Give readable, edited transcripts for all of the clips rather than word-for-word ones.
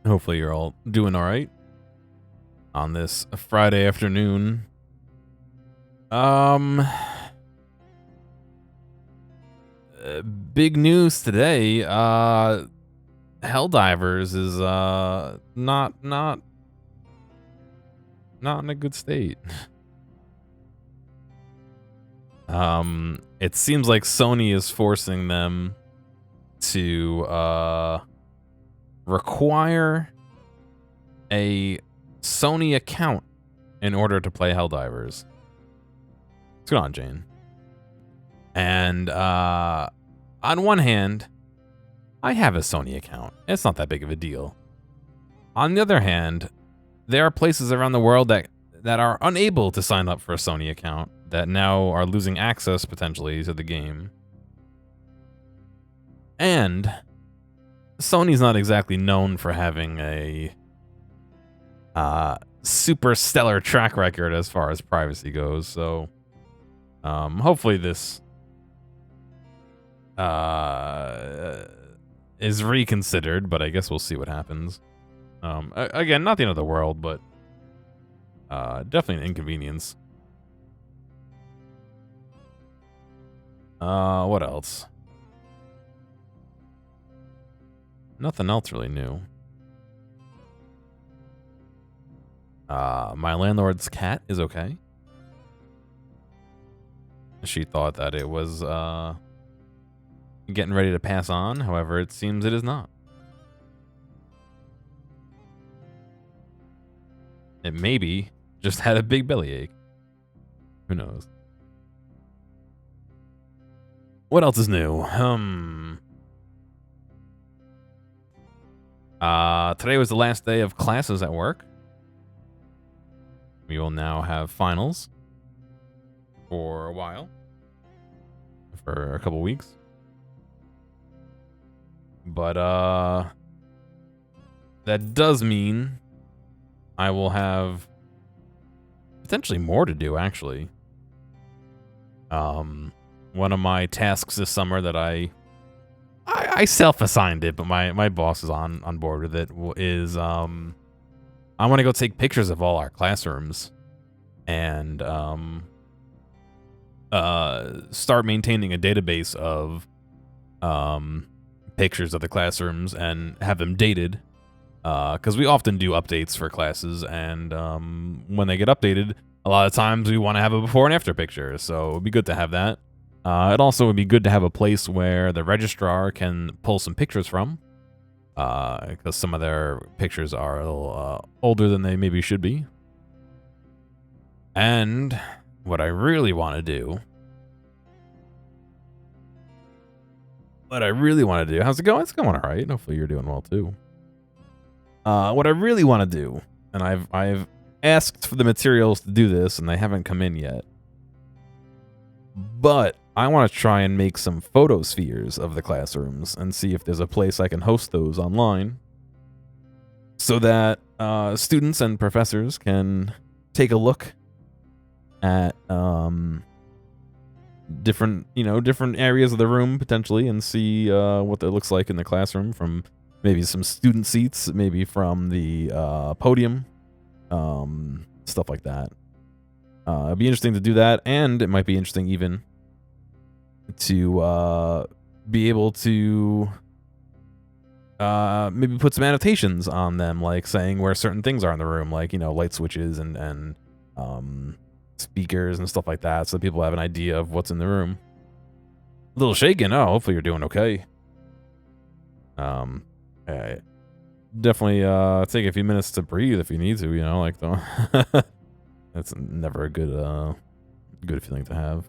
Hopefully you're all doing all right on this Friday afternoon. Big news today. Helldivers is not in a good state. It seems like Sony is forcing them to require a Sony account in order to play Helldivers. What's going on, Jane? And on one hand, I have a Sony account. It's not that big of a deal. On the other hand, there are places around the world that are unable to sign up for a Sony account that now are losing access potentially to the game. And Sony's not exactly known for having a super stellar track record as far as privacy goes, so hopefully this is reconsidered, but I guess we'll see what happens. Again, not the end of the world, but definitely an inconvenience. What else? Nothing else really new. My landlord's cat is okay. She thought that it was getting ready to pass on. However, it seems it is not. It maybe just had a big bellyache. Who knows? What else is new? Today was the last day of classes at work. We will now have finals for a while. For a couple weeks. But that does mean I will have potentially more to do, actually. One of my tasks this summer that I self-assigned it, but my boss is on board with it, is I want to go take pictures of all our classrooms and start maintaining a database of pictures of the classrooms and have them dated, because we often do updates for classes, and when they get updated, a lot of times we want to have a before and after picture, so it'd be good to have that. It also would be good to have a place where the registrar can pull some pictures from, because some of their pictures are a little older than they maybe should be. And what I really want to do... How's it going? It's going all right. Hopefully you're doing well too. What I really want to do, and I've asked for the materials to do this, and they haven't come in yet. But I want to try and make some photospheres of the classrooms and see if there's a place I can host those online, so that students and professors can take a look at different areas of the room potentially, and see what that looks like in the classroom, from maybe some student seats, maybe from the podium, stuff like that. It'd be interesting to do that, and it might be interesting even to be able to maybe put some annotations on them, like saying where certain things are in the room, like, light switches and speakers and stuff like that, so people have an idea of what's in the room. A little shaken. Oh, hopefully you're doing okay. Definitely take a few minutes to breathe if you need to, like that's never a good feeling to have.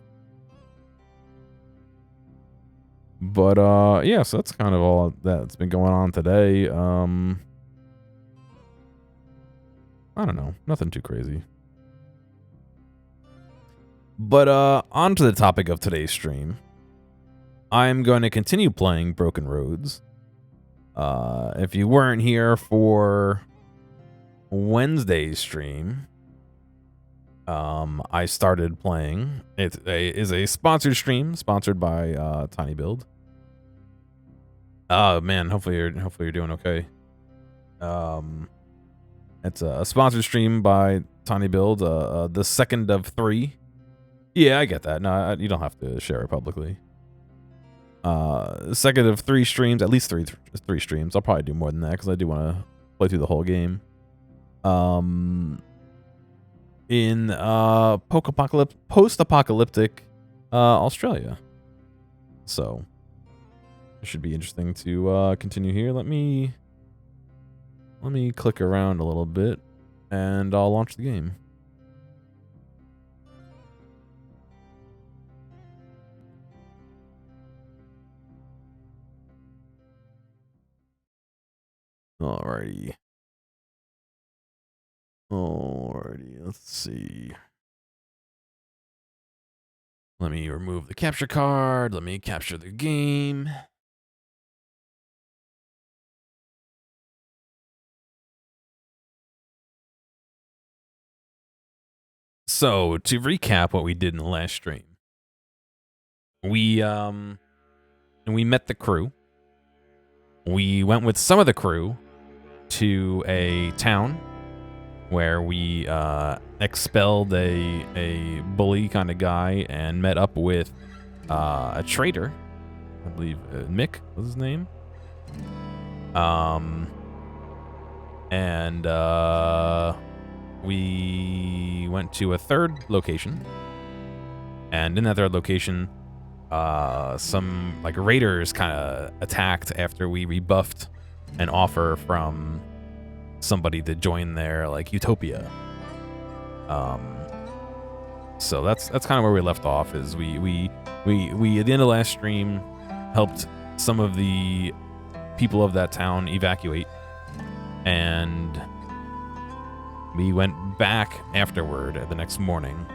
But yeah, so that's kind of all that's been going on today. I don't know, nothing too crazy. But on to the topic of today's stream. I'm going to continue playing Broken Roads. If you weren't here for Wednesday's stream, I started playing. It is a sponsored stream, sponsored by Tiny Build. Oh man, hopefully you're doing okay. It's a sponsored stream by Tiny Build, the second of 3. Yeah, I get that. No, you don't have to share it publicly. Second of 3 streams, at least three streams. I'll probably do more than that because I do want to play through the whole game. In post-apocalyptic Australia. So it should be interesting to continue here. Let me click around a little bit and I'll launch the game. Alrighty, let's see. Let me remove the capture card. Let me capture the game. So, to recap what we did in the last stream. We met the crew. We went with some of the crew to a town where we expelled a bully kind of guy and met up with a traitor. I believe Mick was his name. And we went to a third location. And in that third location, some like raiders kind of attacked after we rebuffed an offer from somebody to join their like utopia. So that's kind of where we left off. Is we at the end of last stream helped some of the people of that town evacuate, and we went back afterward the next morning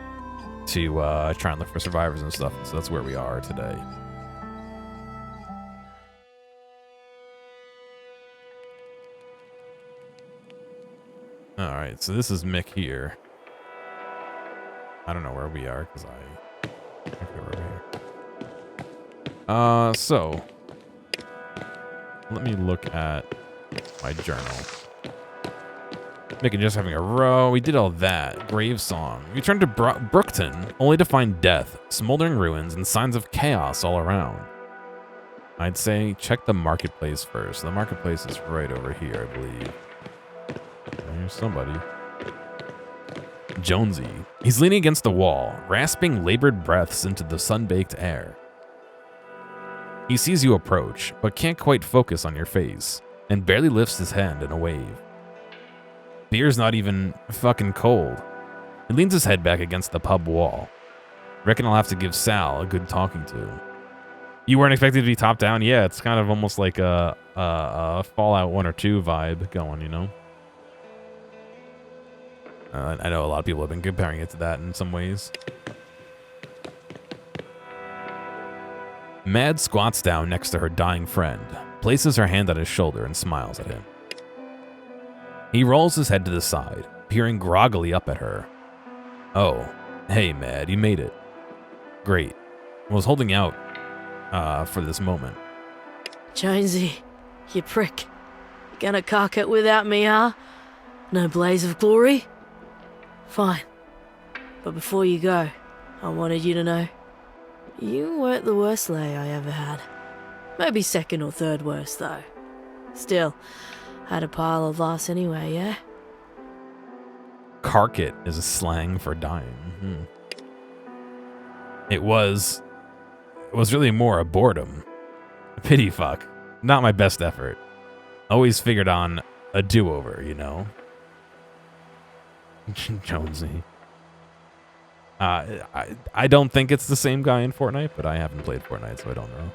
to try and look for survivors and stuff. So that's where we are today. Alright, so this is Mick here. I don't know where we are, because I think we're over here. So let me look at my journal. Mick and Jess having a row. We did all that. Grave song. We returned to Brookton, only to find death, smoldering ruins, and signs of chaos all around. I'd say check the marketplace first. The marketplace is right over here, I believe. There's somebody. Jonesy. He's leaning against the wall, rasping labored breaths into the sun-baked air. He sees you approach, but can't quite focus on your face, and barely lifts his hand in a wave. Beer's not even fucking cold. He leans his head back against the pub wall. Reckon I'll have to give Sal a good talking to. You weren't expected to be top down? Yeah, it's kind of almost like a Fallout 1 or 2 vibe going, you know? I know a lot of people have been comparing it to that in some ways. Mad squats down next to her dying friend, places her hand on his shoulder and smiles at him. He rolls his head to the side, peering groggily up at her. Oh, hey Mad, you made it. Great. I was holding out for this moment. Jonesy, you prick. Gonna cock it without me, huh? No blaze of glory? Fine. But before you go, I wanted you to know, you weren't the worst lay I ever had. Maybe second or third worst, though. Still, had a pile of laughs anyway, yeah? Carkit is a slang for dying. It was really more a boredom. A pity fuck. Not my best effort. Always figured on a do-over, you know? Jonesy. I don't think it's the same guy in Fortnite, but I haven't played Fortnite, so I don't know.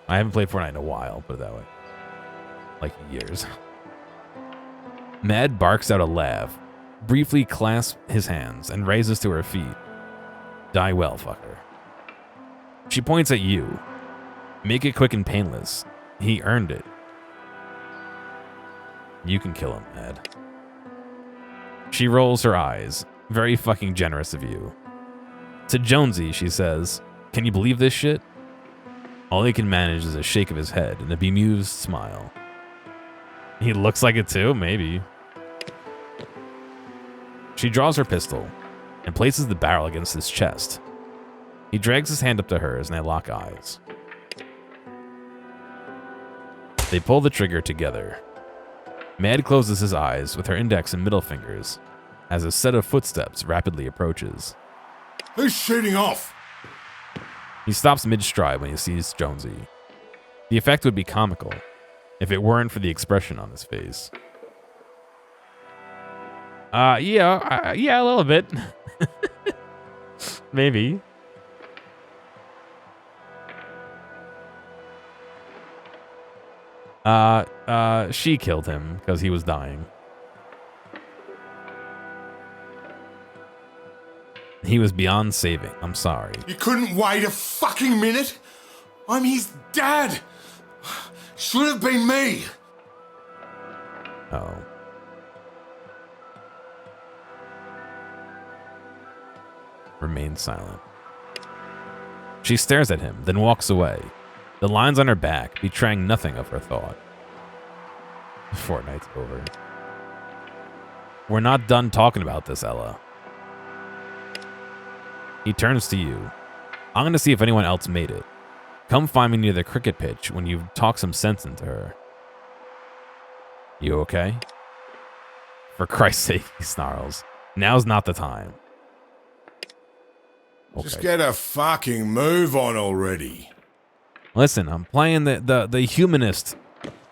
I haven't played Fortnite in a while, put it that way. Like years. Mad barks out a laugh, briefly clasps his hands, and raises to her feet. Die well, fucker. She points at you. Make it quick and painless. He earned it. You can kill him, Mad. She rolls her eyes. Very fucking generous of you. To Jonesy, she says, can you believe this shit? All he can manage is a shake of his head and a bemused smile. He looks like it too, maybe. She draws her pistol and places the barrel against his chest. He drags his hand up to hers and they lock eyes. They pull the trigger together. Mad closes his eyes with her index and middle fingers as a set of footsteps rapidly approaches. Who's shooting off? He stops mid-stride when he sees Jonesy. The effect would be comical if it weren't for the expression on his face. Yeah, a little bit. Maybe. She killed him because he was dying. He was beyond saving. I'm sorry. You couldn't wait a fucking minute? I'm his dad. Should have been me. Oh. Remain silent. She stares at him, then walks away. The lines on her back betraying nothing of her thought. Fortnight's over. We're not done talking about this, Ella. He turns to you. I'm going to see if anyone else made it. Come find me near the cricket pitch when you've talked some sense into her. You okay? For Christ's sake, he snarls. Now's not the time. Okay. Just get a fucking move on already. Listen, I'm playing the humanist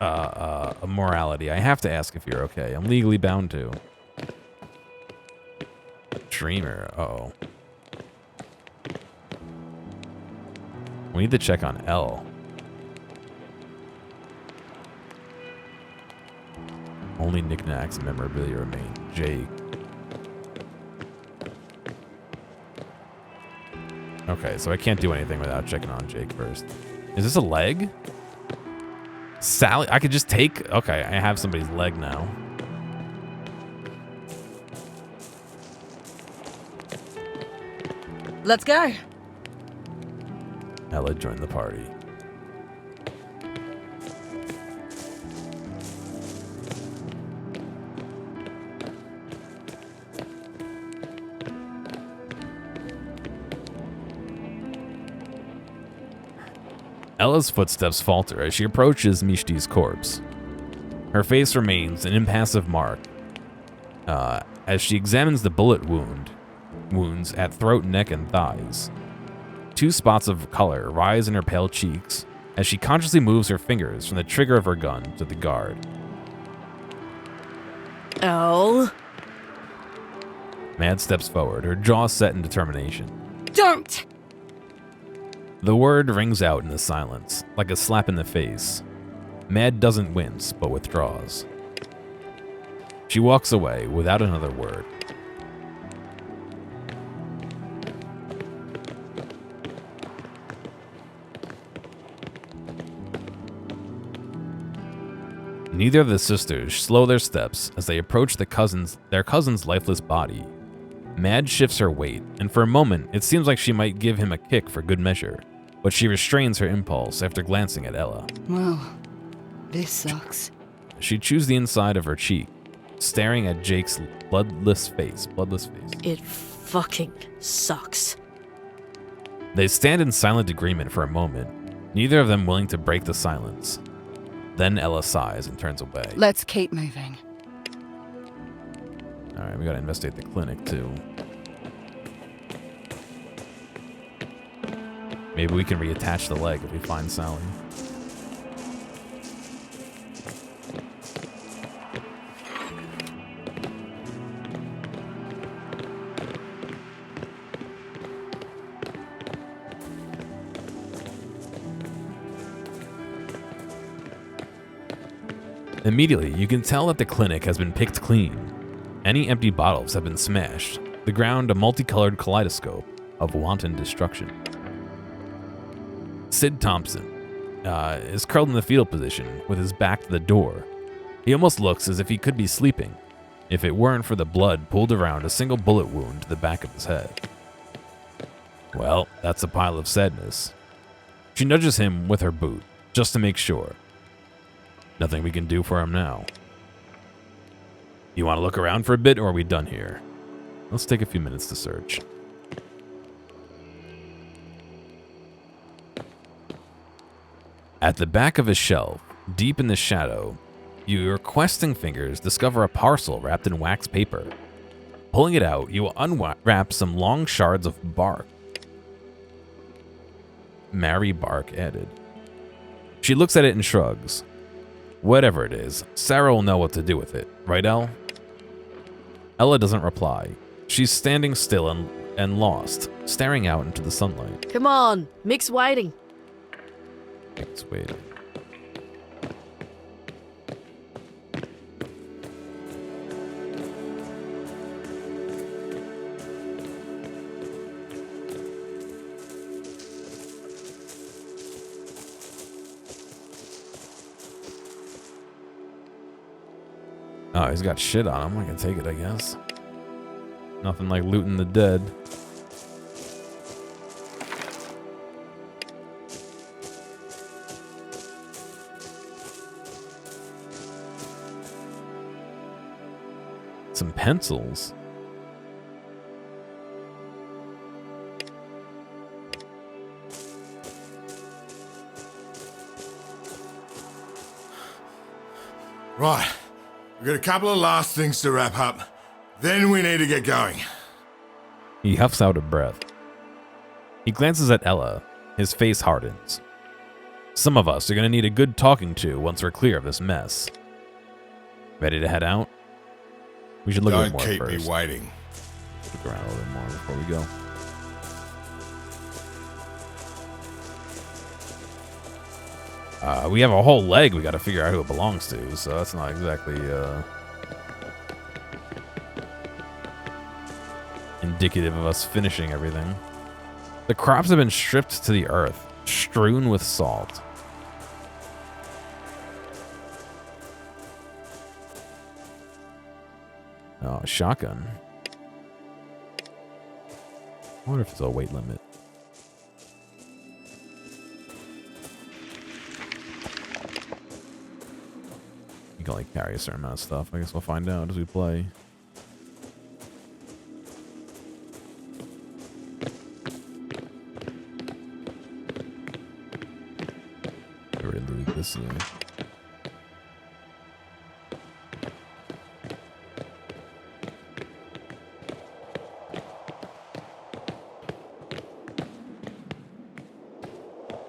morality. I have to ask if you're okay. I'm legally bound to. Dreamer. Uh-oh. We need to check on L. Only knickknacks and memorabilia remain. Jake. Okay, so I can't do anything without checking on Jake first. Is this a leg? Sally? I could just take... Okay, I have somebody's leg now. Let's go. Ella joined the party. Ella's footsteps falter as she approaches Mishti's corpse. Her face remains an impassive mark as she examines the bullet wounds at throat, neck, and thighs. 2 spots of color rise in her pale cheeks as she consciously moves her fingers from the trigger of her gun to the guard. Elle? Mad steps forward, her jaw set in determination. Don't! The word rings out in the silence, like a slap in the face. Mad doesn't wince, but withdraws. She walks away without another word. Neither of the sisters slow their steps as they approach their cousin's lifeless body. Mad shifts her weight, and for a moment, it seems like she might give him a kick for good measure, but she restrains her impulse after glancing at Ella. Well, this sucks. She chews the inside of her cheek, staring at Jake's bloodless face. It fucking sucks. They stand in silent agreement for a moment, neither of them willing to break the silence. Then Ella sighs and turns away. Let's keep moving. Alright, we gotta investigate the clinic too. Maybe we can reattach the leg if we find Sally. Immediately, you can tell that the clinic has been picked clean. Any empty bottles have been smashed. The ground a multicolored kaleidoscope of wanton destruction. Sid Thompson is curled in the fetal position with his back to the door. He almost looks as if he could be sleeping, if it weren't for the blood pooled around a single bullet wound to the back of his head. Well, that's a pile of sadness. She nudges him with her boot, just to make sure. Nothing we can do for him now. You want to look around for a bit, or are we done here? Let's take a few minutes to search. At the back of a shelf, deep in the shadow, your questing fingers discover a parcel wrapped in wax paper. Pulling it out, you unwrap some long shards of bark. Mary Bark added. She looks at it and shrugs. Whatever it is, Sarah will know what to do with it, right, Elle? Ella doesn't reply. She's standing still and lost, staring out into the sunlight. Come on, Mick's waiting. Mick's waiting. Oh, he's got shit on him. I can take it, I guess. Nothing like looting the dead. Some pencils. Right. We've got a couple of last things to wrap up. Then we need to get going. He huffs out a breath. He glances at Ella. His face hardens. Some of us are going to need a good talking to once we're clear of this mess. Ready to head out? We should look a bit Don't more keep first. me waiting. Look around a little bit more before we go. We have a whole leg we got to figure out who it belongs to, so that's not exactly indicative of us finishing everything. The crops have been stripped to the earth, strewn with salt. Oh, shotgun. I wonder if it's a weight limit. You can only carry a certain amount of stuff. I guess we'll find out as we play. Already looted this year.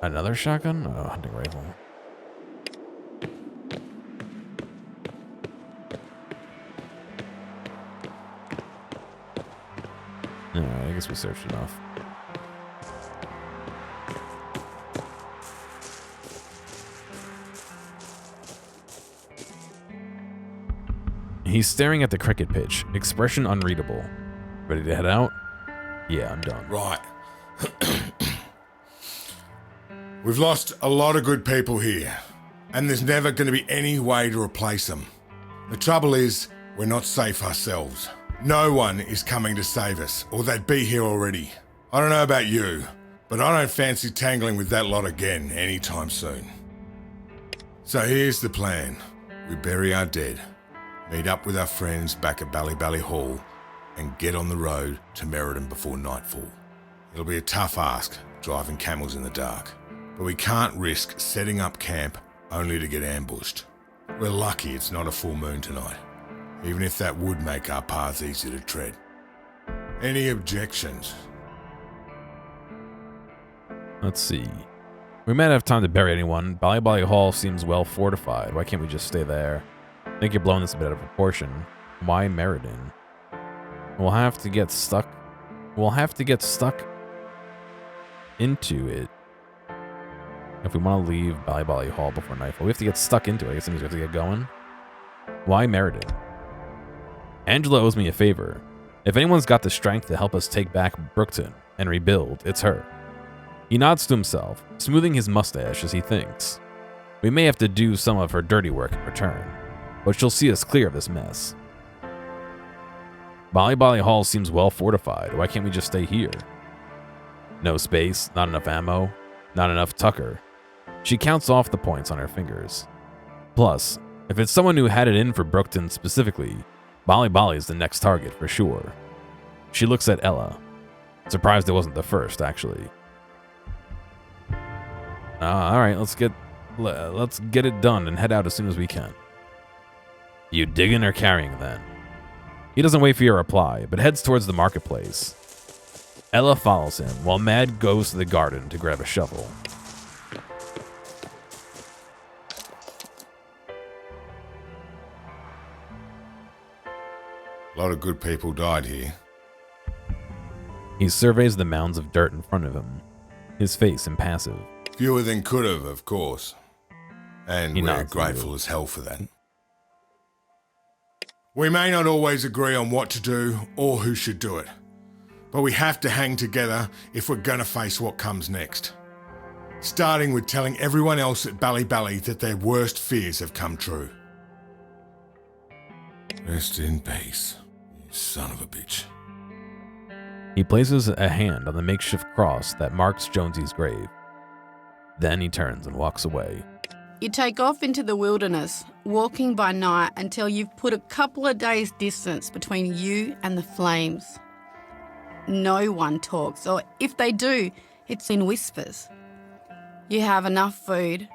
Another shotgun? Oh, hunting rifle. Alright, I guess we searched enough. He's staring at the cricket pitch, expression unreadable. Ready to head out? Yeah, I'm done. Right. We've lost a lot of good people here, and there's never going to be any way to replace them. The trouble is, we're not safe ourselves. No one is coming to save us, or they'd be here already. I don't know about you, but I don't fancy tangling with that lot again anytime soon. So here's the plan. We bury our dead, meet up with our friends back at Bally Hall, and get on the road to Meriden before nightfall. It'll be a tough ask, driving camels in the dark, but we can't risk setting up camp only to get ambushed. We're lucky it's not a full moon tonight, even if that would make our paths easier to tread. Any objections? Let's see. We might have time to bury anyone. Bally Hall seems well fortified. Why can't we just stay there? I think you're blowing this a bit out of proportion. Why Meriden? We'll have to get stuck into it. If we want to leave Bally Hall before nightfall, we have to get stuck into it. I guess that means we have to get going. Why Meriden? Angela owes me a favor. If anyone's got the strength to help us take back Brookton and rebuild, it's her. He nods to himself, smoothing his mustache as he thinks. We may have to do some of her dirty work in return, but she'll see us clear of this mess. Bally Hall seems well fortified. Why can't we just stay here? No space, not enough ammo, not enough Tucker. She counts off the points on her fingers. Plus, if it's someone who had it in for Brookton specifically, Bali Bali is the next target for sure. She looks at Ella. Surprised it wasn't the first, actually. All right, let's get it done and head out as soon as we can. You digging or carrying then? He doesn't wait for your reply, but heads towards the marketplace. Ella follows him, while Mad goes to the garden to grab a shovel. A lot of good people died here. He surveys the mounds of dirt in front of him, his face impassive. Fewer than could have, of course. And He we're nods grateful as hell for that. We may not always agree on what to do or who should do it, but we have to hang together if we're gonna face what comes next. Starting with telling everyone else at Bali Bali that their worst fears have come true. Rest in peace, you son of a bitch. He places a hand on the makeshift cross that marks Jonesy's grave. Then he turns and walks away. You take off into the wilderness, walking by night until you've put a couple of days' distance between you and the flames. No one talks, or if they do, it's in whispers. You have enough food,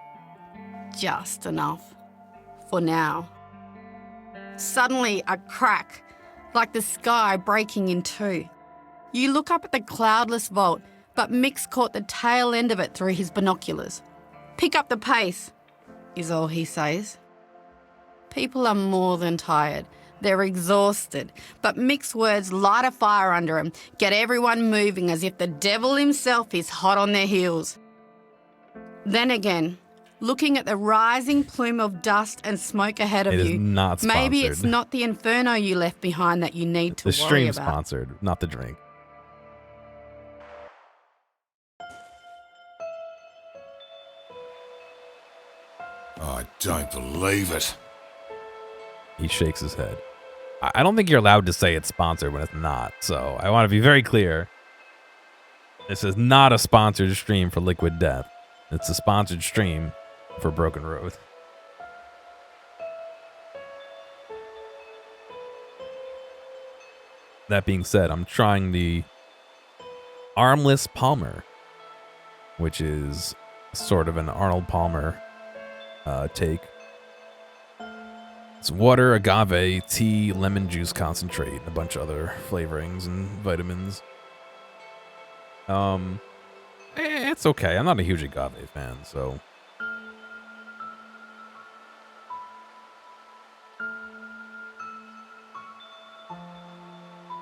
just enough, for now. Suddenly, a crack, like the sky breaking in two. You look up at the cloudless vault, but Mick's caught the tail end of it through his binoculars. Pick up the pace, is all he says. People are more than tired. They're exhausted, but Mick's words light a fire under him, get everyone moving as if the devil himself is hot on their heels. Then again, looking at the rising plume of dust and smoke ahead of It is you, not sponsored. maybe it's not the inferno you left behind that you need to The worry stream's about. sponsored, not the drink. I don't believe it. He shakes his head. I don't think you're allowed to say it's sponsored when it's not, so I want to be very clear. This is not a sponsored stream for Liquid Death. It's a sponsored stream for Broken Road. That being said, I'm trying the Armless Palmer, which is sort of an Arnold Palmer take. It's water, agave, tea, lemon juice concentrate, and a bunch of other flavorings and vitamins. It's okay. I'm not a huge agave fan, so.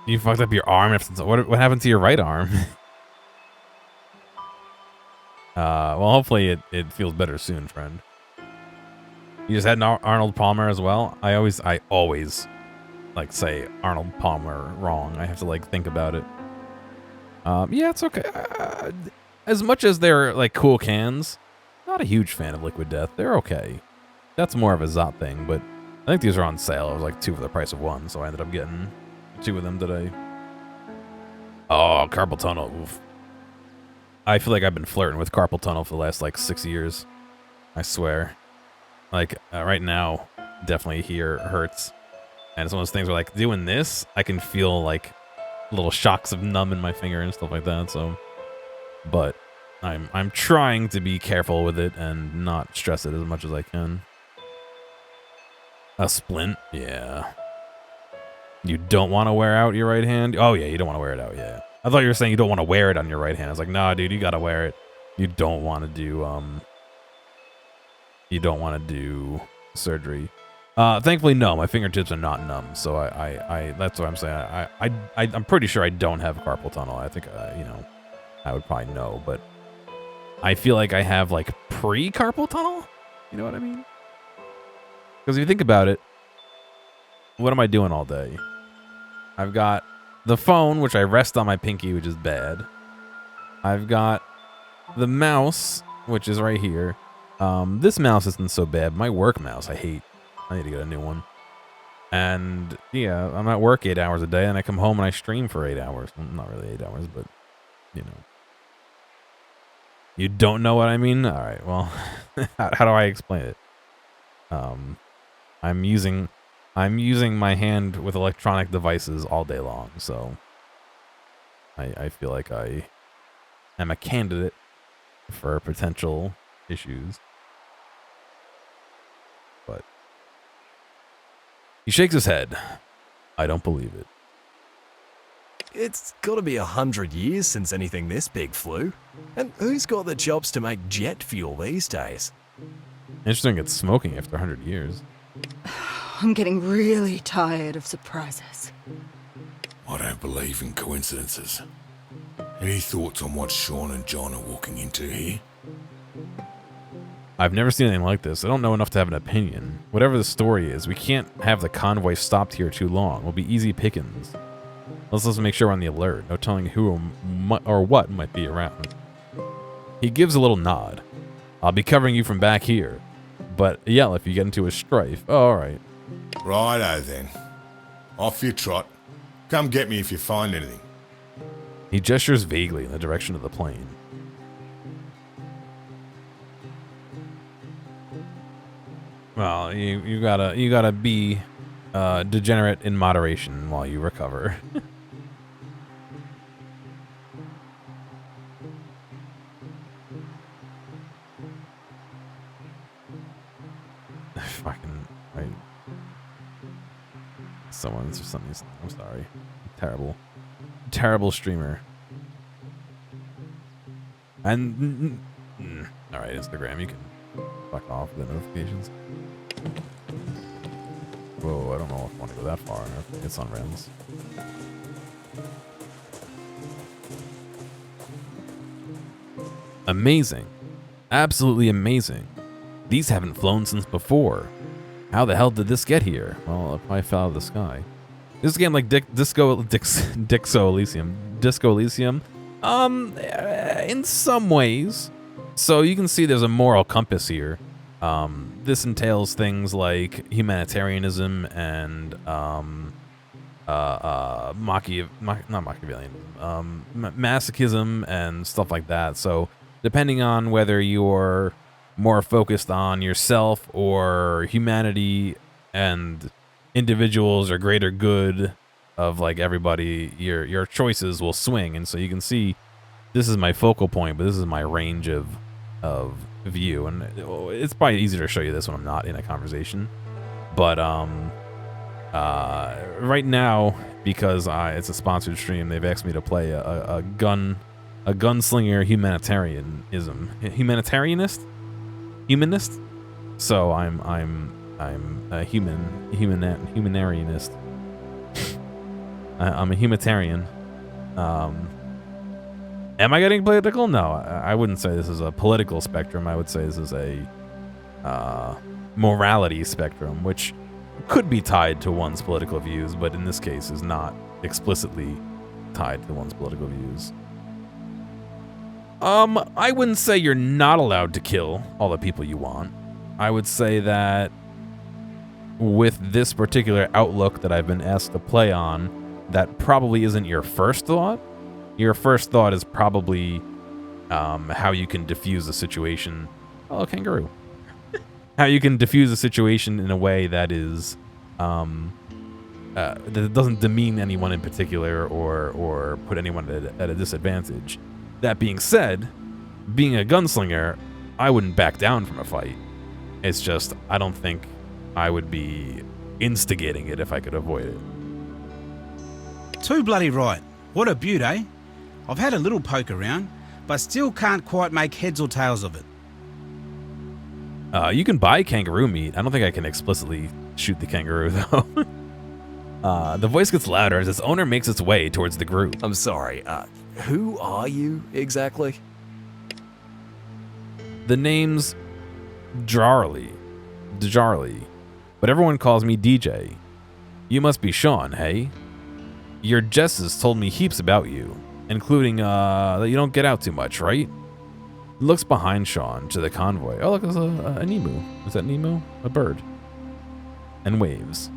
You fucked up your arm. What happened to your right arm? Well, hopefully it feels better soon, friend. You just had an Arnold Palmer as well? I always like say Arnold Palmer wrong. I have to like think about it. Yeah, it's okay. As much as they're like cool cans, not a huge fan of Liquid Death. They're okay. That's more of a Zot thing, but I think these are on sale. It was like 2 for the price of 1, so I ended up getting 2 of them today. Oh, carpal tunnel. Oof. I feel like I've been flirting with carpal tunnel for the last like 6 years. I swear. Like right now, definitely here hurts. And it's one of those things where like doing this, I can feel like little shocks of numb in my finger and stuff like that. So, but I'm trying to be careful with it and not stress it as much as I can. A splint, yeah. You don't want to wear out your right hand? Oh yeah, you don't want to wear it out. Yeah. I thought you were saying you don't want to wear it on your right hand. I was like, nah, dude, you gotta wear it. You don't want to do You don't want to do surgery. Thankfully, no. My fingertips are not numb, so I that's what I'm saying. I'm pretty sure I don't have carpal tunnel. I think I would probably know, but I feel like I have like pre-carpal tunnel. You know what I mean? Because if you think about it, what am I doing all day? I've got the phone, which I rest on my pinky, which is bad. I've got the mouse, which is right here. This mouse isn't so bad. My work mouse, I hate. I need to get a new one. And yeah, I'm at work 8 hours a day, and I come home and I stream for 8 hours. Well, not really 8 hours, but you know. You don't know what I mean? All right. Well, how do I explain it? I'm using I'm using my hand with electronic devices all day long, so I feel like I am a candidate for potential issues. But he shakes his head. I don't believe it. It's gotta be 100 years since anything this big flew. And who's got the chops to make jet fuel these days? Interesting it's smoking after 100 years. I'm getting really tired of surprises. I don't believe in coincidences. Any thoughts on what Sean and John are walking into here? I've never seen anything like this. I don't know enough to have an opinion. Whatever the story is, we can't have the convoy stopped here too long. It'll be easy pickings. Let's just make sure we're on the alert. No telling who or what might be around. He gives a little nod. I'll be covering you from back here, but yell if you get into a strife. Oh, all right. Righto then. Off you trot. Come get me if you find anything. He gestures vaguely in the direction of the plane. Well, you gotta be degenerate in moderation while you recover. Fucking right. Someone's or something. I'm sorry. Terrible streamer. And all right, Instagram, you can fuck off the notifications. Whoa, I don't know if I want to go that far. It's on rims. Amazing. Absolutely amazing. These haven't flown since before. How the hell did this get here? Well, it probably fell out of the sky. This is a game like Disco Elysium. Disco Elysium. In some ways. So you can see there's a moral compass here. This entails things like humanitarianism and masochism and stuff like that. So depending on whether you're more focused on yourself or humanity and individuals or greater good of like everybody, your choices will swing. And so you can see this is my focal point, but this is my range of view, and it's probably easier to show you this when I'm not in a conversation. But right now, because it's a sponsored stream, they've asked me to play a gunslinger humanitarianist. So I'm a humanitarianist. I'm a humanitarian. Am I getting political? No, I wouldn't say this is a political spectrum. I would say this is a morality spectrum, which could be tied to one's political views, but in this case is not explicitly tied to one's political views. I wouldn't say you're not allowed to kill all the people you want. I would say that with this particular outlook that I've been asked to play on, that probably isn't your first thought. Your first thought is probably how you can diffuse a situation. Oh, kangaroo. How you can diffuse a situation in a way that is that doesn't demean anyone in particular or put anyone at a disadvantage. That being said, being a gunslinger, I wouldn't back down from a fight. It's just I don't think I would be instigating it if I could avoid it. Too bloody right. What a beaut, eh? I've had a little poke around, but still can't quite make heads or tails of it. You can buy kangaroo meat. I don't think I can explicitly shoot the kangaroo, though. The voice gets louder as its owner makes its way towards the group. I'm sorry, who are you exactly? The name's Djarly, but everyone calls me DJ. You must be Sean, hey? Your Jess told me heaps about you, including that you don't get out too much, right? Looks behind Sean to the convoy. Oh, look, there's a Nemo. Is that Nemo? A bird. And waves.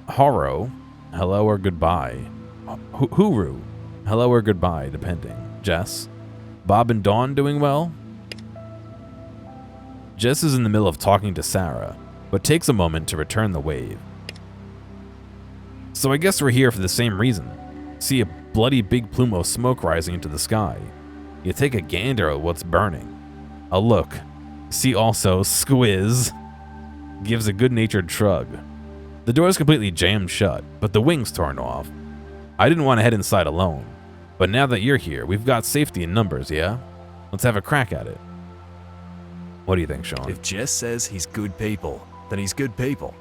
Horo, hello or goodbye. Huru, hello or goodbye, depending. Jess, Bob and Dawn doing well? Jess is in the middle of talking to Sarah. but takes a moment to return the wave. So I guess we're here for the same reason. See a bloody big plume of smoke rising into the sky. You take a gander at what's burning. A look. See also Squiz gives a good-natured shrug. The door is completely jammed shut, but the wing's torn off. I didn't want to head inside alone, but now that you're here, we've got safety in numbers, yeah? Let's have a crack at it. What do you think, Sean? If Jess says he's good people, then he's good people.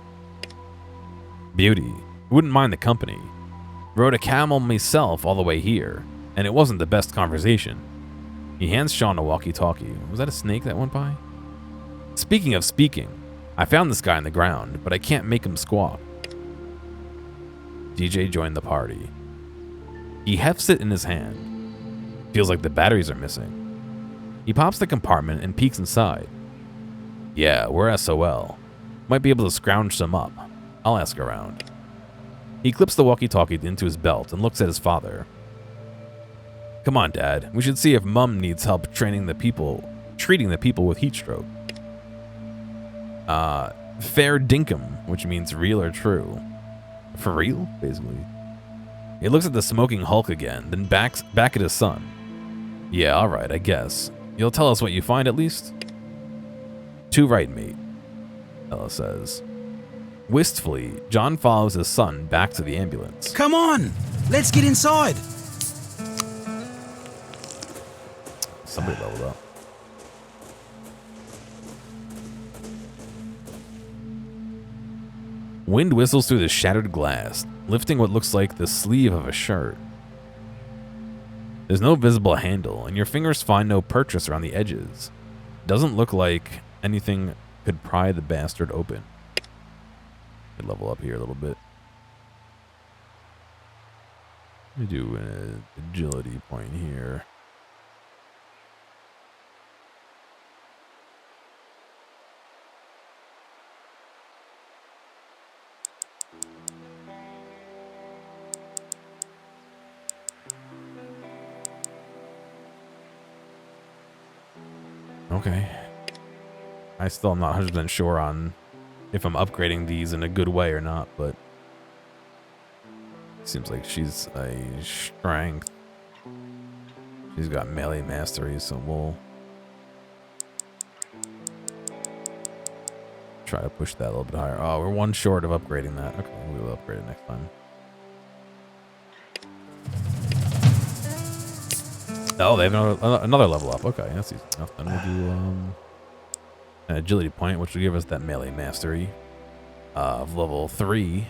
Beauty. Wouldn't mind the company. Rode a camel myself all the way here, and it wasn't the best conversation. He hands Sean a walkie-talkie. Was that a snake that went by? Speaking of speaking, I found this guy on the ground, but I can't make him squawk. DJ joined the party. He hefts it in his hand. Feels like the batteries are missing. He pops the compartment and peeks inside. Yeah, we're SOL. Might be able to scrounge some up. I'll ask around. He clips the walkie-talkie into his belt and looks at his father. Come on, Dad. We should see if Mum needs help treating the people with heat stroke. Fair dinkum, which means real or true. For real, basically. He looks at the smoking hulk again, then back at his son. Yeah, alright, I guess. You'll tell us what you find at least? Too right, mate, Ella says. Wistfully, John follows his son back to the ambulance. Come on! Let's get inside! Somebody leveled up. Wind whistles through the shattered glass, lifting what looks like the sleeve of a shirt. There's no visible handle, and your fingers find no purchase around the edges. Doesn't look like anything could pry the bastard open. Could level up here a little bit. Let me do an agility point here. Okay. I still am not 100% sure on if I'm upgrading these in a good way or not, but seems like she's a strength. She's got melee mastery, so we'll try to push that a little bit higher. Oh, we're one short of upgrading that. Okay, we'll upgrade it next time. Oh, they have another level up. Okay, that's easy enough. Then we'll do an agility point, which will give us that melee mastery of level 3.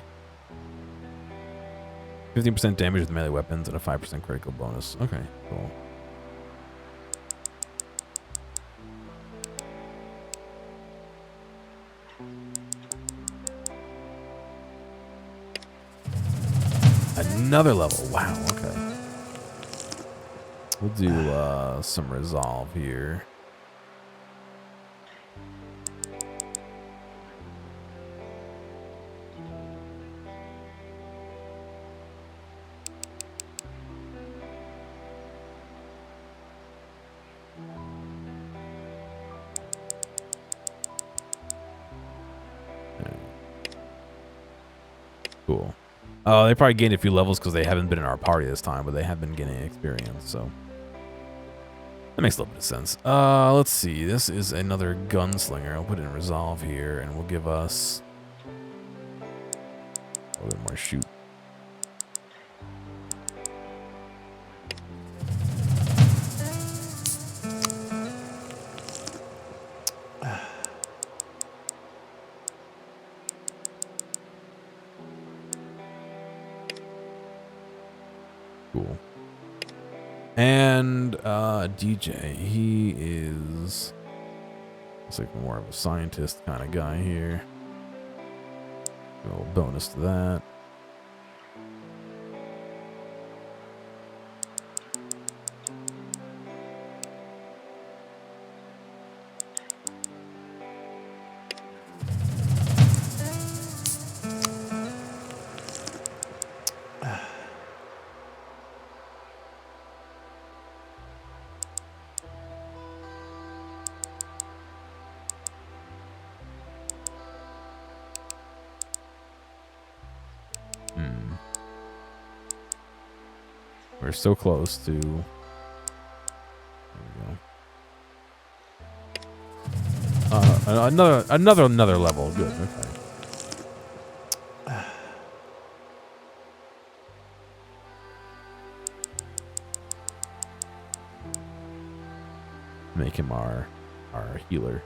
15% damage with melee weapons and a 5% critical bonus. Okay, cool. Another level. Wow, okay. We'll do some resolve here. Cool. Oh, they probably gained a few levels because they haven't been in our party this time, but they have been getting experience, so that makes a little bit of sense. Let's see. This is another gunslinger. I'll put it in resolve here, and we'll give us a little bit more shoot. Cool. And DJ, he is looks like more of a scientist kind of guy here. A little bonus to that. We're so close to... There we go. Another level. Good, okay. Make him our healer.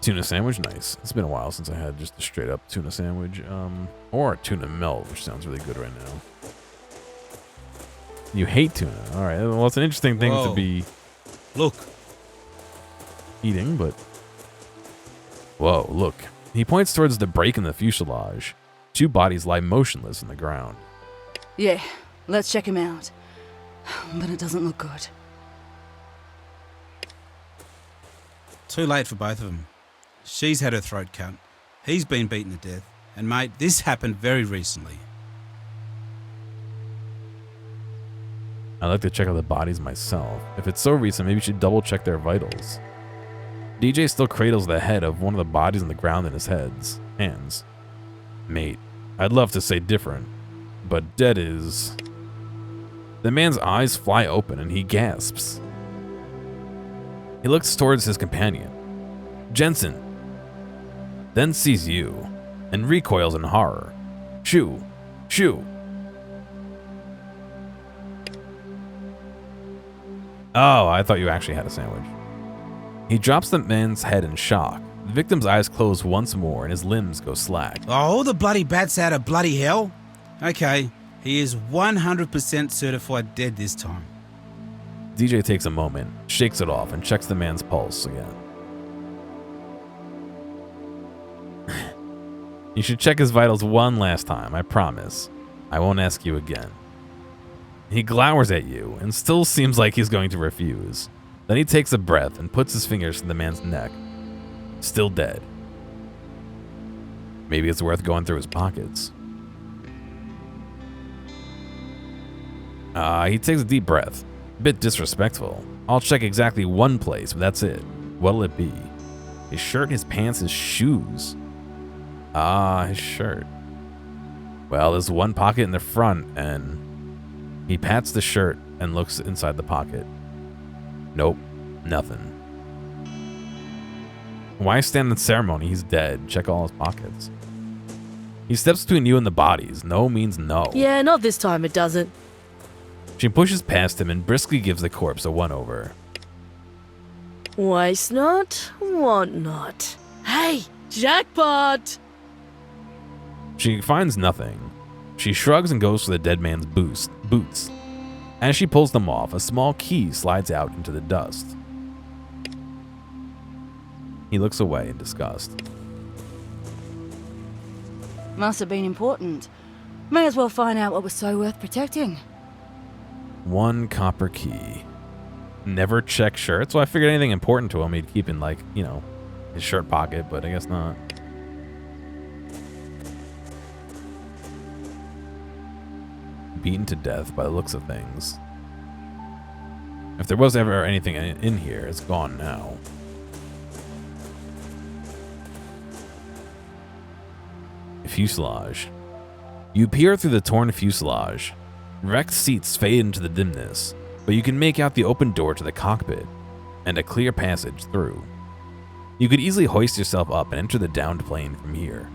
Tuna sandwich, nice. It's been a while since I had just a straight up tuna sandwich, or a tuna melt, which sounds really good right now. You hate tuna, all right. Well, it's an interesting thing to be Look. eating, but whoa, look. He points towards the break in the fuselage. 2 bodies lie motionless on the ground. Yeah, let's check him out. But it doesn't look good. Too late for both of them. She's had her throat cut. He's been beaten to death. And mate, this happened very recently. I'd like to check out the bodies myself. If it's so recent, maybe you should double check their vitals. DJ still cradles the head of one of the bodies on the ground in his hands. Mate, I'd love to say different, but dead is... The man's eyes fly open and he gasps. He looks towards his companion, Jensen, then sees you, and recoils in horror. Shoo! Shoo! Oh, I thought you actually had a sandwich. He drops the man's head in shock. The victim's eyes close once more and his limbs go slack. Oh, all the bloody bats out of bloody hell? Okay, he is 100% certified dead this time. DJ takes a moment, shakes it off, and checks the man's pulse again. You should check his vitals one last time, I promise. I won't ask you again. He glowers at you and still seems like he's going to refuse. Then he takes a breath and puts his fingers to the man's neck. Still dead. Maybe it's worth going through his pockets. He takes a deep breath. A bit disrespectful. I'll check exactly one place, but that's it. What'll it be? His shirt, his pants, his shoes. His shirt. Well, there's one pocket in the front, and he pats the shirt and looks inside the pocket. Nope, nothing. Why stand in ceremony? He's dead. Check all his pockets. He steps between you and the bodies. No means no. Yeah, not this time, it doesn't. She pushes past him and briskly gives the corpse a one-over. Waste not, want not. Hey, jackpot! She finds nothing. She shrugs and goes for the dead man's boots. As she pulls them off, a small key slides out into the dust. He looks away in disgust. Must have been important. May as well find out what was so worth protecting. 1 copper key. Never check shirts. Well, I figured anything important to him he'd keep in, like, you know, his shirt pocket, but I guess not. Beaten to death by the looks of things. If there was ever anything in here, it's gone now. Fuselage. You peer through the torn fuselage. Wrecked seats fade into the dimness, but you can make out the open door to the cockpit and a clear passage through. You could easily hoist yourself up and enter the downed plane from here.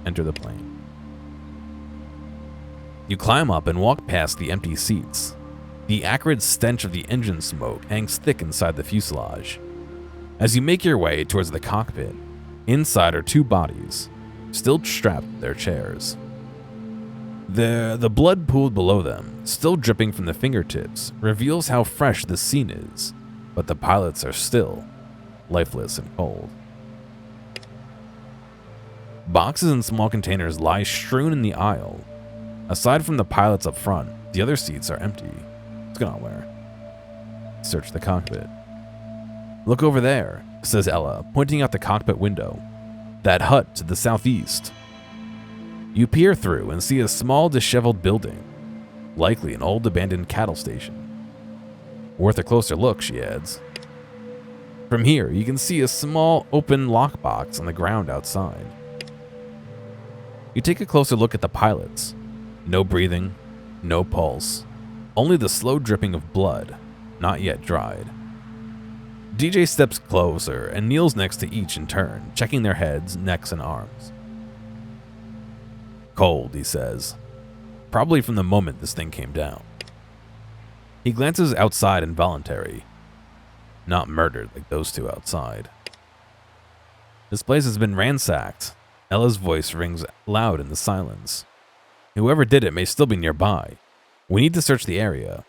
Enter the plane. You climb up and walk past the empty seats. The acrid stench of the engine smoke hangs thick inside the fuselage. As you make your way towards the cockpit, inside are 2 bodies, still strapped to their chairs. The blood pooled below them, still dripping from the fingertips, reveals how fresh the scene is, but the pilots are still lifeless and cold. Boxes and small containers lie strewn in the aisle. Aside from the pilots up front, the other seats are empty. What's going on where? Search the cockpit. Look over there, says Ella, pointing out the cockpit window. That hut to the southeast. You peer through and see a small disheveled building, likely an old abandoned cattle station. Worth a closer look, she adds. From here, you can see a small open lockbox on the ground outside. You take a closer look at the pilots. No breathing, no pulse, only the slow dripping of blood, not yet dried. DJ steps closer and kneels next to each in turn, checking their heads, necks, and arms. Cold, he says, probably from the moment this thing came down. He glances outside involuntary. Not murdered like those two outside. This place has been ransacked. Ella's voice rings loud in the silence. Whoever did it may still be nearby. We need to search the area.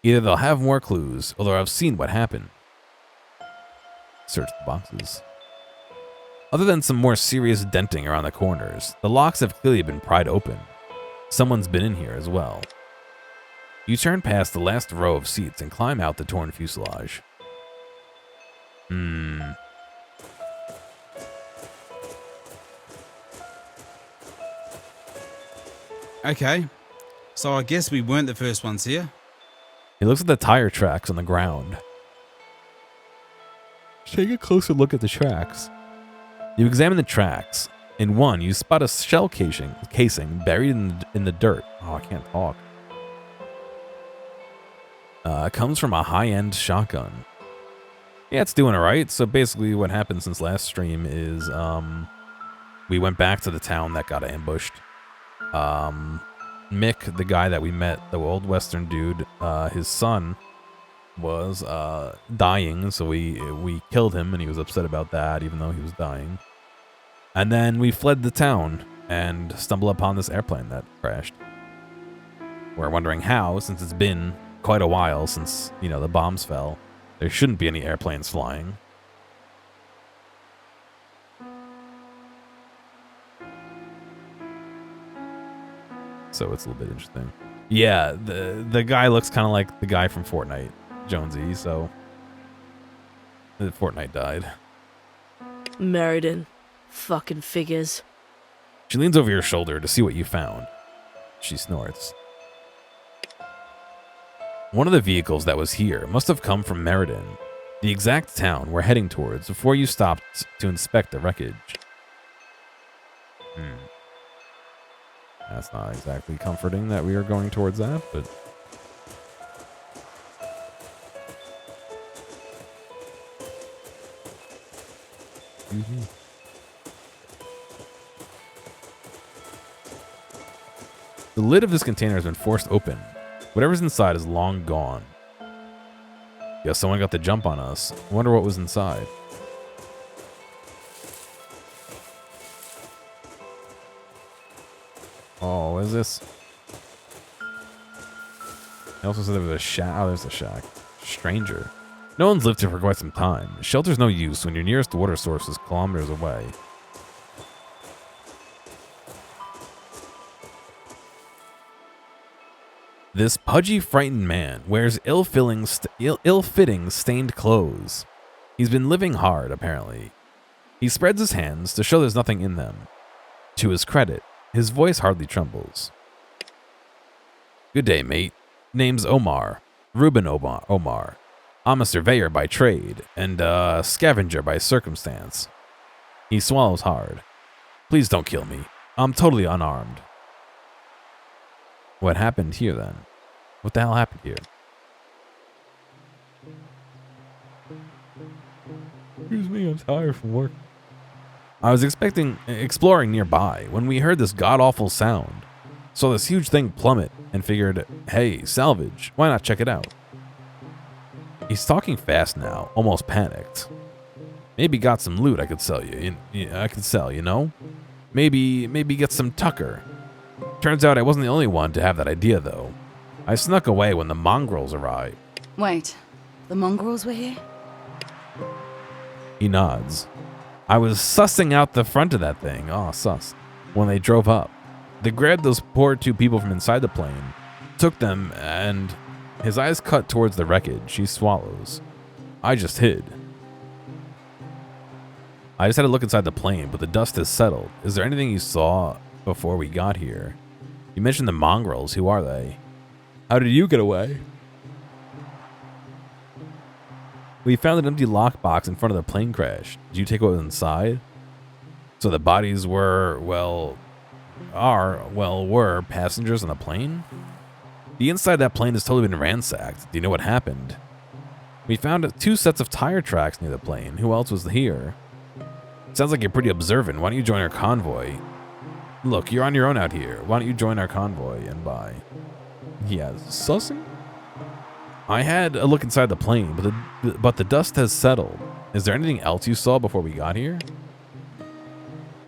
Either they'll have more clues, or they'll have seen what happened. Search the boxes. Other than some more serious denting around the corners, the locks have clearly been pried open. Someone's been in here as well. You turn past the last row of seats and climb out the torn fuselage. Okay, so I guess we weren't the first ones here. He looks at the tire tracks on the ground. Take a closer look at the tracks. You examine the tracks. In one, you spot a shell casing buried in the dirt. Oh, I can't talk. It comes from a high-end shotgun. Yeah, it's doing alright. So basically what happened since last stream is we went back to the town that got ambushed. Mick, the guy that we met, the old western dude, his son was dying, so we killed him, and he was upset about that, even though he was dying. And then we fled the town and stumbled upon this airplane that crashed. We're wondering how, since it's been quite a while since, you know, the bombs fell. There shouldn't be any airplanes flying. So it's a little bit interesting. Yeah, the guy looks kind of like the guy from Fortnite, Jonesy, so Fortnite died. Meriden. Fucking figures. She leans over your shoulder to see what you found. She snorts. One of the vehicles that was here must have come from Meriden, the exact town we're heading towards before you stopped to inspect the wreckage. That's not exactly comforting that we are going towards that, but... The lid of this container has been forced open. Whatever's inside is long gone. Guess someone got the jump on us. I wonder what was inside. Oh, what is this? They also said there was a shack. Oh, there's a shack. Stranger. No one's lived here for quite some time. Shelter's no use when your nearest water source is kilometers away. This pudgy, frightened man wears ill-fitting, stained clothes. He's been living hard, apparently. He spreads his hands to show there's nothing in them. To his credit, his voice hardly trembles. Good day, mate. Name's Omar. Reuben Omar. I'm a surveyor by trade, and a scavenger by circumstance. He swallows hard. Please don't kill me. I'm totally unarmed. What happened here, then? What the hell happened here? Excuse me, I'm tired from work. I was exploring nearby when we heard this god-awful sound. Saw this huge thing plummet and figured, hey, salvage, why not check it out? He's talking fast now, almost panicked. Maybe got some loot I could sell you know? Maybe get some tucker. Turns out I wasn't the only one to have that idea, though. I snuck away when the mongrels arrived. Wait, the mongrels were here? He nods. I was sussing out the front of that thing. Oh, sus. When they drove up. They grabbed those poor two people from inside the plane, took them, and his eyes cut towards the wreckage. He swallows. I just hid. I just had to look inside the plane, but the dust has settled. Is there anything you saw before we got here? You mentioned the mongrels. Who are they? How did you get away? We found an empty lockbox in front of the plane crash. Did you take what was inside? So the bodies were passengers on the plane? The inside of that plane has totally been ransacked. Do you know what happened? We found 2 sets of tire tracks near the plane. Who else was here? Sounds like you're pretty observant. Why don't you join our convoy? Look, you're on your own out here. Why don't you join our convoy and buy? Yeah, sussing? I had a look inside the plane, but the dust has settled. Is there anything else you saw before we got here?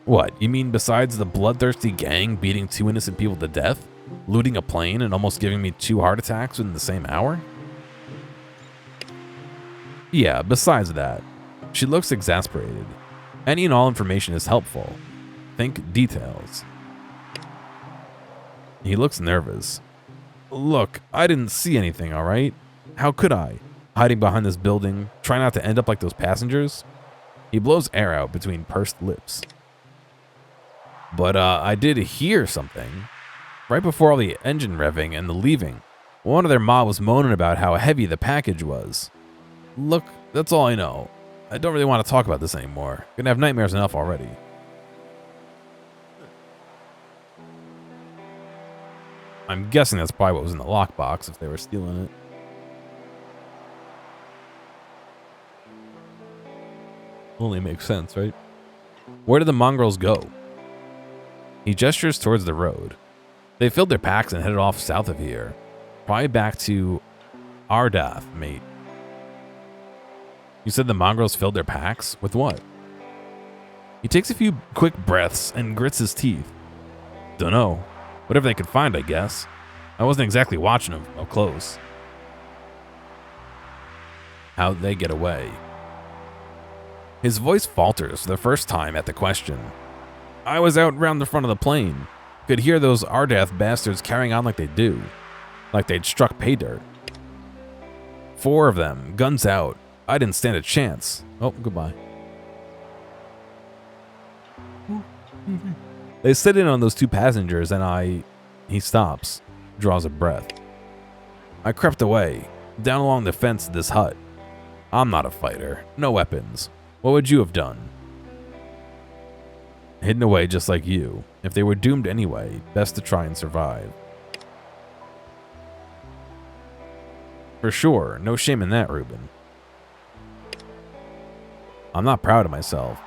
What, you mean besides the bloodthirsty gang beating 2 innocent people to death, looting a plane, and almost giving me 2 heart attacks within the same hour? Yeah, besides that. She looks exasperated. Any and all information is helpful. Think details. He looks nervous. Look, I didn't see anything, alright? How could I? Hiding behind this building, try not to end up like those passengers? He blows air out between pursed lips. But I did hear something. Right before all the engine revving and the leaving, one of their mob was moaning about how heavy the package was. Look, that's all I know. I don't really want to talk about this anymore. Gonna have nightmares enough already. I'm guessing that's probably what was in the lockbox if they were stealing it. Only makes sense, right? Where did the mongrels go? He gestures towards the road. They filled their packs and headed off south of here. Probably back to Ardath, mate. You said the mongrels filled their packs? With what? He takes a few quick breaths and grits his teeth. Dunno. Whatever they could find, I guess. I wasn't exactly watching them up close. How'd they get away? His voice falters for the first time at the question. I was out round the front of the plane. Could hear those Ardath bastards carrying on like they do. Like they'd struck pay dirt. 4 of them, guns out. I didn't stand a chance. Oh, goodbye. They sit in on those 2 passengers and He stops, draws a breath. I crept away, down along the fence of this hut. I'm not a fighter, no weapons. What would you have done? Hidden away just like you. If they were doomed anyway, best to try and survive. For sure, no shame in that, Reuben. I'm not proud of myself.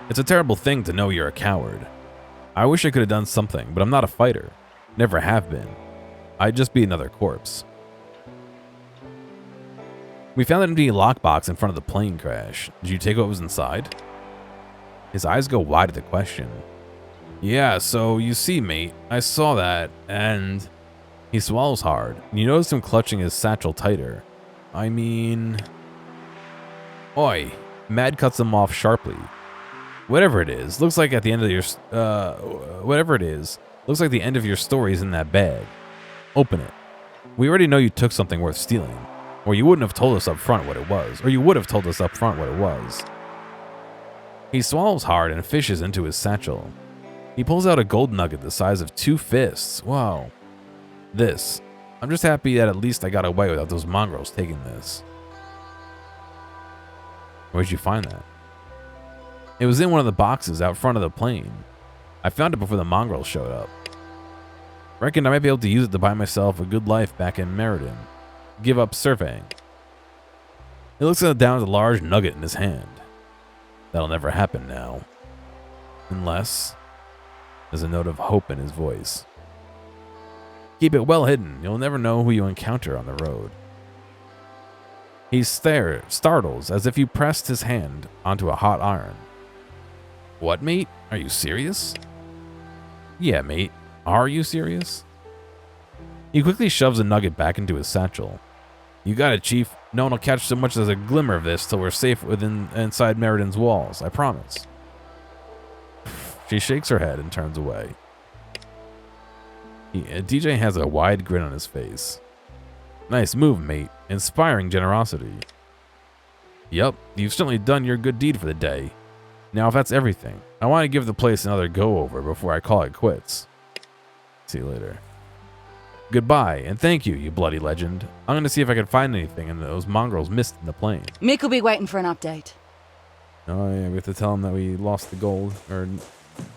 It's a terrible thing to know you're a coward. I wish I could have done something, but I'm not a fighter. Never have been. I'd just be another corpse. We found an empty lockbox in front of the plane crash. Did you take what was inside? His eyes go wide at the question. Yeah, so you see, mate, I saw that, and... He swallows hard, and you notice him clutching his satchel tighter. I mean... Oi, Mad cuts him off sharply. Whatever it is, looks like at the end of your... whatever it is, looks like the end of your story's in that bag. Open it. We already know you took something worth stealing, or you wouldn't have told us up front what it was, or you would have told us up front what it was. He swallows hard and fishes into his satchel. He pulls out a gold nugget the size of 2 fists. Wow. This. I'm just happy that at least I got away without those mongrels taking this. Where'd you find that? It was in one of the boxes out front of the plane. I found it before the mongrels showed up. Reckoned I might be able to use it to buy myself a good life back in Meriden. Give up surveying. He looks down at the large nugget in his hand. That'll never happen now. Unless... There's a note of hope in his voice. Keep it well hidden. You'll never know who you encounter on the road. He startles as if he pressed his hand onto a hot iron. What, mate? Are you serious? Yeah, mate. Are you serious? He quickly shoves a nugget back into his satchel. You got it, Chief. No one will catch so much as a glimmer of this till we're safe inside Meriden's walls. I promise. She shakes her head and turns away. DJ has a wide grin on his face. Nice move, mate. Inspiring generosity. Yup, you've certainly done your good deed for the day. Now, if that's everything, I want to give the place another go-over before I call it quits. See you later. Goodbye, and thank you, you bloody legend. I'm gonna see if I can find anything in those mongrels missed in the plane. Mick will be waiting for an update. Oh yeah, we have to tell him that we lost the gold, or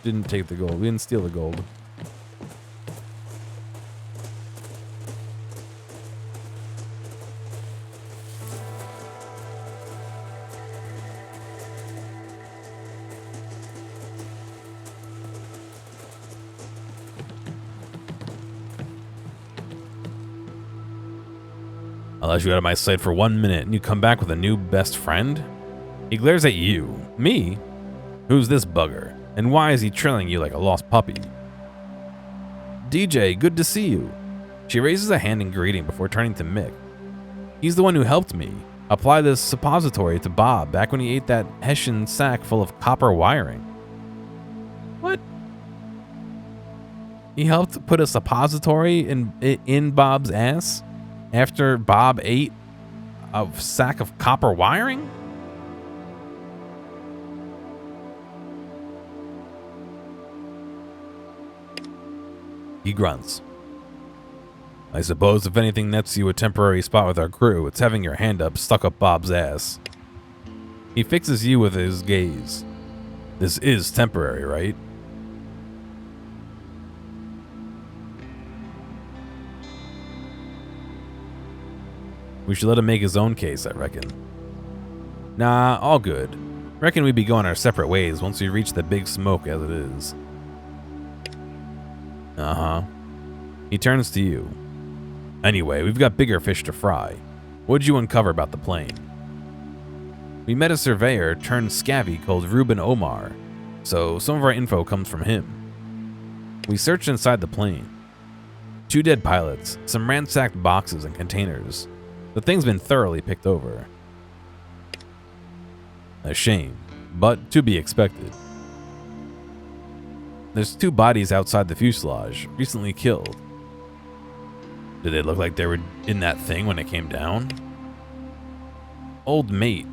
didn't take the gold. We didn't steal the gold. I'll let you out of my sight for 1 minute and you come back with a new best friend? He glares at you. Me? Who's this bugger? And why is he trailing you like a lost puppy? DJ, good to see you. She raises a hand in greeting before turning to Mick. He's the one who helped me apply this suppository to Bob back when he ate that Hessian sack full of copper wiring. What? He helped put a suppository in Bob's ass after Bob ate a sack of copper wiring? He grunts. I suppose if anything nets you a temporary spot with our crew, it's having your hand stuck up Bob's ass. He fixes you with his gaze. This is temporary, right? We should let him make his own case, I reckon. Nah, all good. Reckon we'd be going our separate ways once we reach the big smoke as it is. Uh-huh. He turns to you. Anyway, we've got bigger fish to fry. What'd you uncover about the plane? We met a surveyor turned scabby called Ruben Omar, so some of our info comes from him. We searched inside the plane. 2 dead pilots, some ransacked boxes and containers. The thing's been thoroughly picked over. A shame, but to be expected. There's 2 bodies outside the fuselage, recently killed. Did they look like they were in that thing when it came down? Old mate.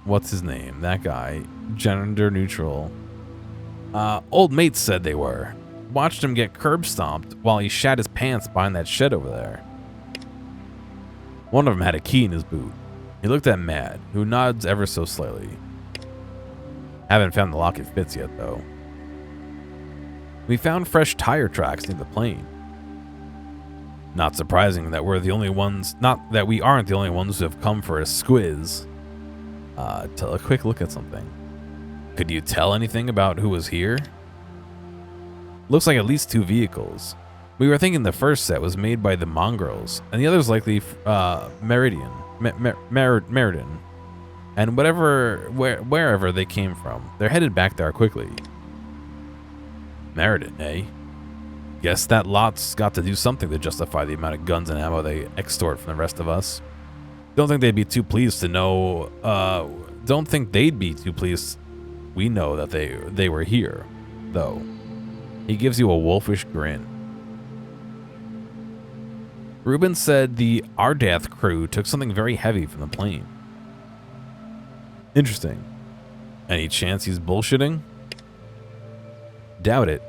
What's his name? That guy. Gender neutral. Old mate said they were. Watched him get curb stomped while he shat his pants behind that shed over there. One of them had a key in his boot. He looked at Mad, who nods ever so slightly. Haven't found the lock it fits yet, though. We found fresh tire tracks near the plane. Not surprising that we aren't the only ones who have come for a squiz. Tell a quick look at something. Could you tell anything about who was here? Looks like at least 2 vehicles. We were thinking the first set was made by the mongrels, and the other's likely Meriden. And wherever they came from, they're headed back there quickly. Meriden, eh? Guess that lot's got to do something to justify the amount of guns and ammo they extort from the rest of us. Don't think they'd be too pleased we know that they were here, though. He gives you a wolfish grin. Ruben said the Ardath crew took something very heavy from the plane. Interesting. Any chance he's bullshitting? Doubt it.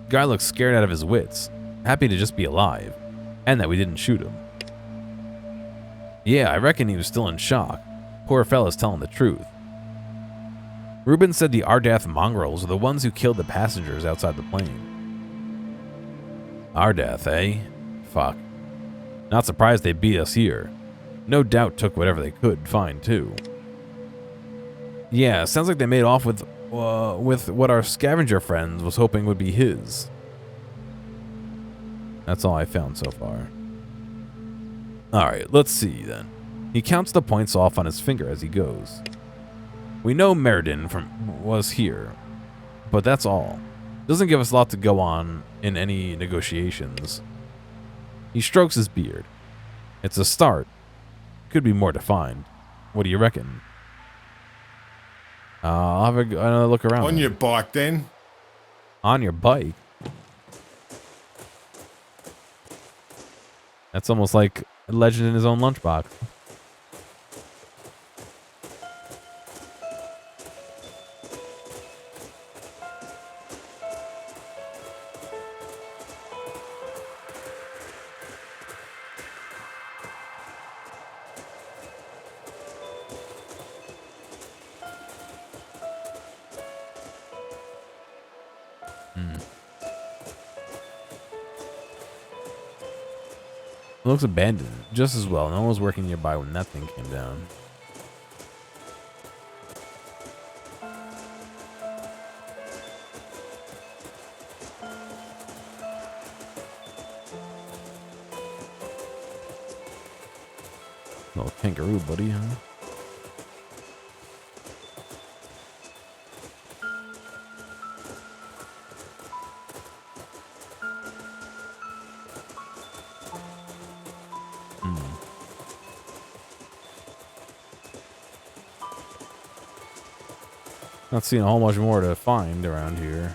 Guy looks scared out of his wits, happy to just be alive, and that we didn't shoot him. Yeah, I reckon he was still in shock. Poor fella's telling the truth. Ruben said the Ardath mongrels are the ones who killed the passengers outside the plane. Ardath, eh? Fuck. Not surprised they beat us here. No doubt took whatever they could find, too. Yeah, sounds like they made off with what our scavenger friend was hoping would be his. That's all I found so far. Alright, let's see then. He counts the points off on his finger as he goes. We know Meriden was here, but that's all. Doesn't give us a lot to go on in any negotiations. He strokes his beard. It's a start. Could be more defined. What do you reckon? I'll have another look around. On your bike, then? On your bike? That's almost like a legend in his own lunchbox. It looks abandoned. Just as well. No one was working nearby when that thing came down. Little kangaroo buddy, huh? Not seeing a whole much more to find around here.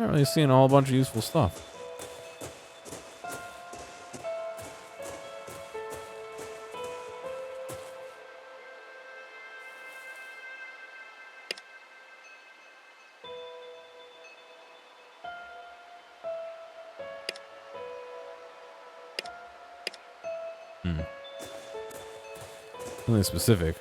Not really seeing a whole bunch of useful stuff. Something specific.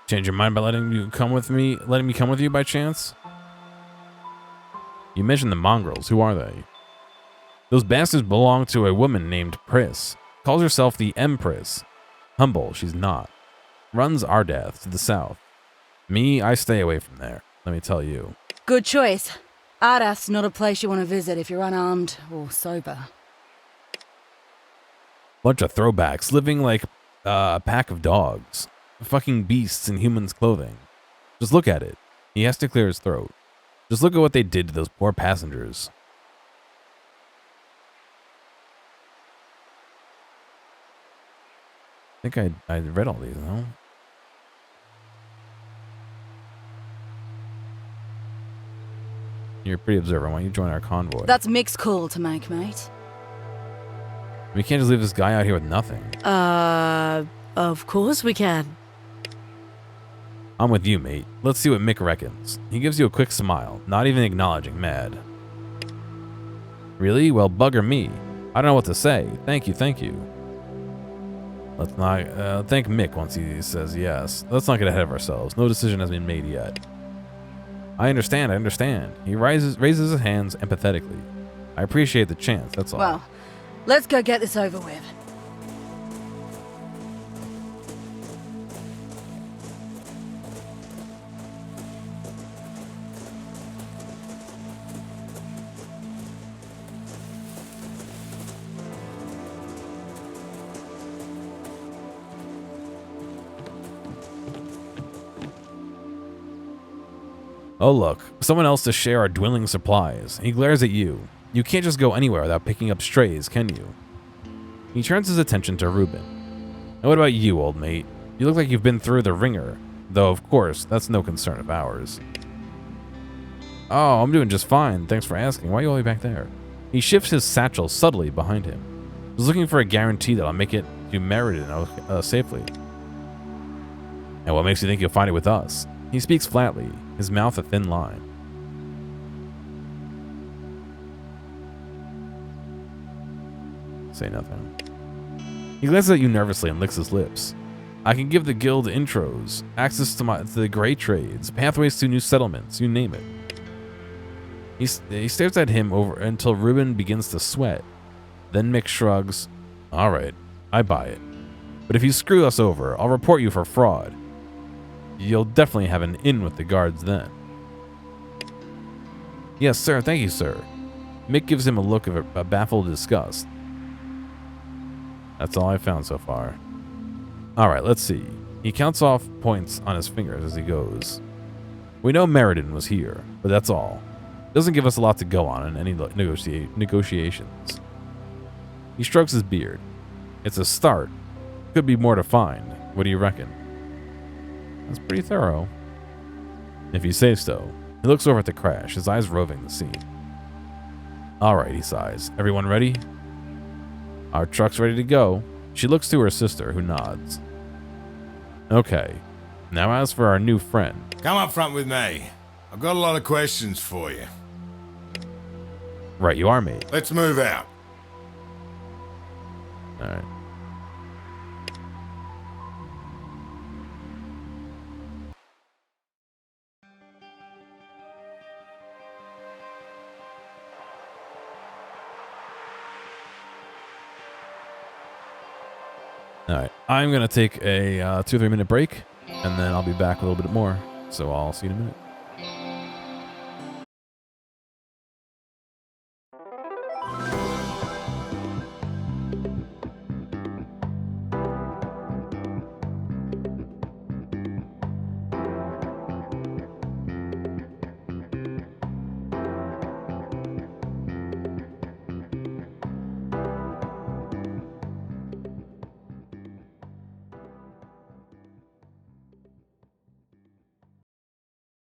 Change your mind by letting me come with you by chance? You mentioned the mongrels. Who are they? Those bastards belong to a woman named Priss. Calls herself the Empress. Humble, she's not. Runs Ardath to the south. Me, I stay away from there. Let me tell you. Good choice. Ardath's not a place you want to visit if you're unarmed or sober. Bunch of throwbacks living like a pack of dogs. Fucking beasts in humans' clothing. Just look at it. He has to clear his throat. Just look at what they did to those poor passengers. I think I read all these, no? You're a pretty observant. Why don't you join our convoy? That's Mick's call to make, mate. We can't just leave this guy out here with nothing. Of course we can. I'm with you, mate. Let's see what Mick reckons. He gives you a quick smile, not even acknowledging Mad. Really? Well, bugger me. I don't know what to say. Thank you. Let's not thank Mick once he says yes. Let's not get ahead of ourselves. No decision has been made yet. I understand. He raises his hands empathetically. I appreciate the chance, that's all. Well, let's go get this over with. Oh look, someone else to share our dwindling supplies. He glares at you. You can't just go anywhere without picking up strays, can you? He turns his attention to Reuben. And what about you, old mate? You look like you've been through the ringer, though of course, that's no concern of ours. Oh, I'm doing just fine, thanks for asking. Why are you all the way back there? He shifts his satchel subtly behind him. He's looking for a guarantee that I'll make it to Meriden safely. And what makes you think you'll find it with us? He speaks flatly, his mouth a thin line. Say nothing. He glances at you nervously and licks his lips. I can give the guild intros, access to the great trades, pathways to new settlements, you name it. He stares at him over until Reuben begins to sweat. Then Mick shrugs. All right, I buy it. But if you screw us over, I'll report you for fraud. You'll definitely have an in with the guards then. Yes, sir. Thank you, sir. Mick gives him a look of a baffled disgust. That's all I've found so far. All right, let's see. He counts off points on his fingers as he goes. We know Meriden was here, but that's all. Doesn't give us a lot to go on in any negotiations. He strokes his beard. It's a start. Could be more to find. What do you reckon? That's pretty thorough. If you say so. He looks over at the crash, his eyes roving the scene. All right, he sighs. Everyone ready? Our truck's ready to go. She looks to her sister, who nods. Okay. Now as for our new friend. Come up front with me. I've got a lot of questions for you. Right, you are, mate. Let's move out. All right. All right, I'm going to take a 2 or 3 minute break, and then I'll be back a little bit more. So I'll see you in a minute.